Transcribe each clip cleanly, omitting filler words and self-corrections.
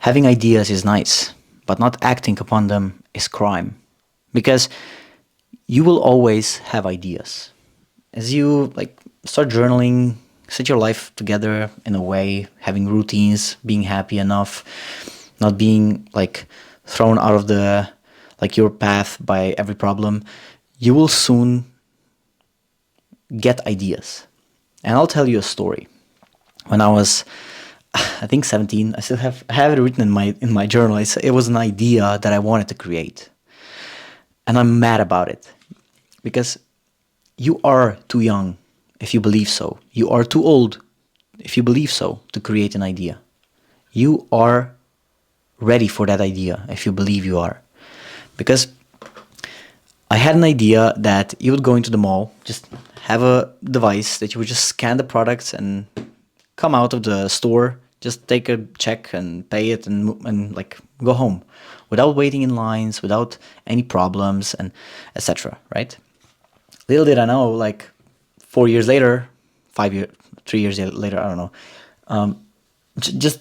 Having ideas is nice, but not acting upon them is crime. Because you will always have ideas. As you start journaling, set your life together in a way, having routines, being happy enough, not being thrown out of the your path by every problem, you will soon get ideas. And I'll tell you a story. When I was, I think 17, I have it written in my journal. It was an idea that I wanted to create, and I'm mad about it because you are too young if you believe so. You are too old if you believe so to create an idea. You are ready for that idea if you believe you are, because I had an idea that you would go into the mall, just have a device that you would just scan the products and come out of the store, just take a check and pay it and go home without waiting in lines, without any problems and etc. Right? Little did I know, 4 years later, 5 years, 3 years later, I don't know. Just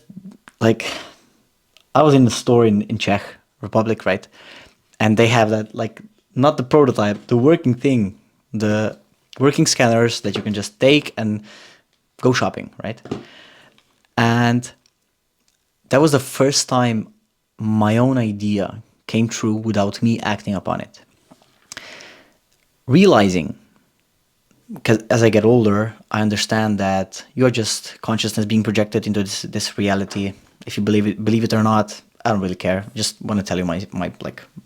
I was in the store in Czech Republic, right? And they have that not the prototype, the working thing, the working scanners that you can just take and go shopping, right? And that was the first time my own idea came true without me acting upon it. Realizing, because as I get older, I understand that you are just consciousness being projected into this reality. If you believe it or not, I don't really care. Just want to tell you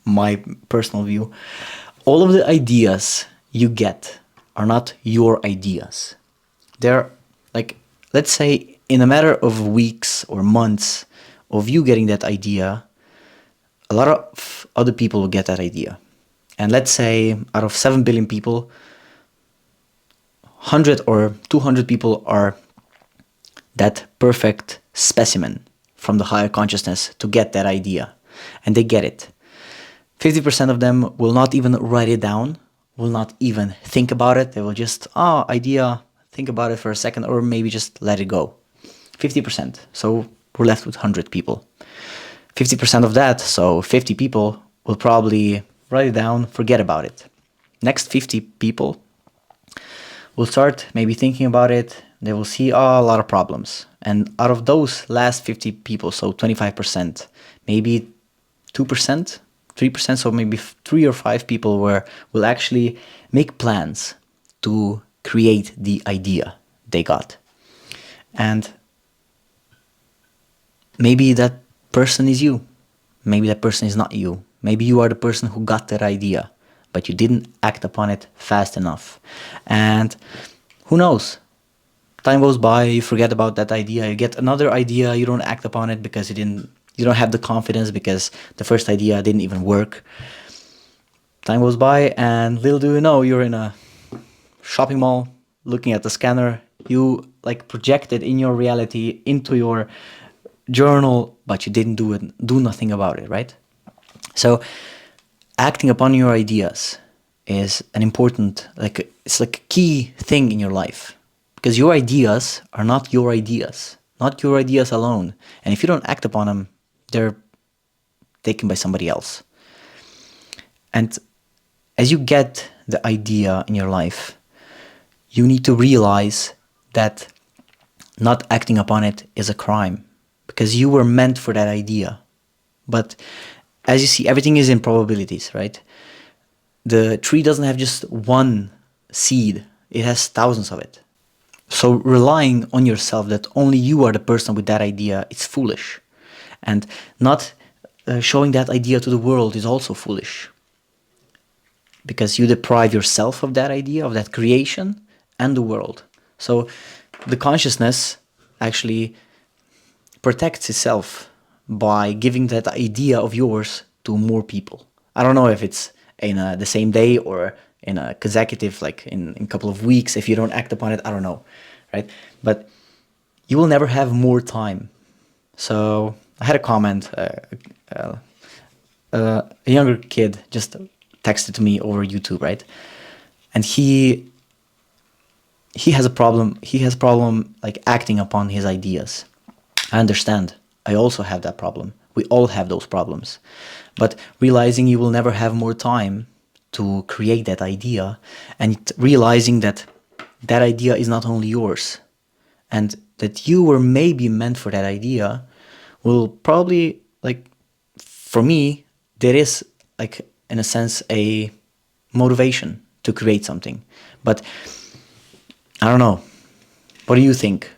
my personal view. All of the ideas you get are not your ideas. They're let's say in a matter of weeks or months of you getting that idea, a lot of other people will get that idea. And let's say out of 7 billion people, 100 or 200 people are that perfect specimen from the higher consciousness to get that idea. And they get it. 50% of them will not even write it down, will not even think about it. They will just, idea, think about it for a second, or maybe just let it go. 50%. So we're left with 100 people. 50% of that, so 50 people, will probably write it down, forget about it. Next 50 people will start maybe thinking about it. They will see a lot of problems. And out of those last 50 people, so 25%, maybe 2%, 3%, so maybe 3 or 5 people will actually make plans to create the idea they got. And maybe that person is you. Maybe that person is not you. Maybe you are the person who got that idea, but you didn't act upon it fast enough. And who knows? Time goes by, you forget about that idea, you get another idea, you don't act upon it because you don't have the confidence, because the first idea didn't even work. Time goes by, and little do you know, you're in a shopping mall looking at the scanner. You projected in your reality into your journal, but you didn't do nothing about it, right? So acting upon your ideas is an important, it's a key thing in your life, because your ideas are not your ideas alone. And if you don't act upon them, they're taken by somebody else. And as you get the idea in your life, you need to realize that not acting upon it is a crime, because you were meant for that idea. But as you see, everything is in probabilities, right? The tree doesn't have just one seed, it has thousands of it. So relying on yourself that only you are the person with that idea, it's foolish. And not showing that idea to the world is also foolish, because you deprive yourself of that idea, of that creation, and the world. So the consciousness actually protects itself by giving that idea of yours to more people. I don't know if it's in the same day or in a consecutive, in a couple of weeks, if you don't act upon it, I don't know, right? But you will never have more time. So I had a comment, a younger kid just texted to me over YouTube, right? And he has a problem. He has a problem acting upon his ideas. I understand. I also have that problem. We all have those problems. But realizing you will never have more time to create that idea, and realizing that that idea is not only yours, and that you were maybe meant for that idea, will probably, like, for me, there is, like, in a sense, a motivation to create something. But I don't know. What do you think?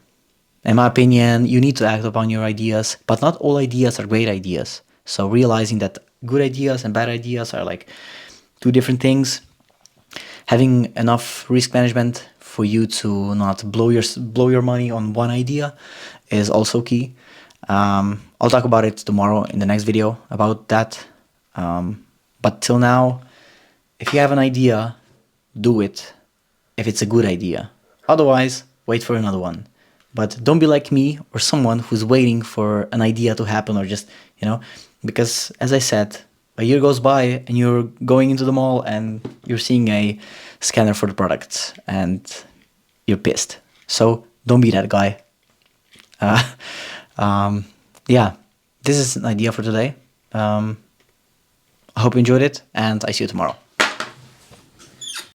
In my opinion, you need to act upon your ideas, but not all ideas are great ideas. So realizing that good ideas and bad ideas are like two different things. Having enough risk management for you to not blow your money on one idea is also key. I'll talk about it tomorrow in the next video about that. But till now, if you have an idea, do it if it's a good idea. Otherwise, wait for another one. But don't be like me or someone who's waiting for an idea to happen, or just, because as I said, a year goes by and you're going into the mall and you're seeing a scanner for the products and you're pissed. So don't be that guy. Yeah, this is an idea for today. I hope you enjoyed it, and I see you tomorrow.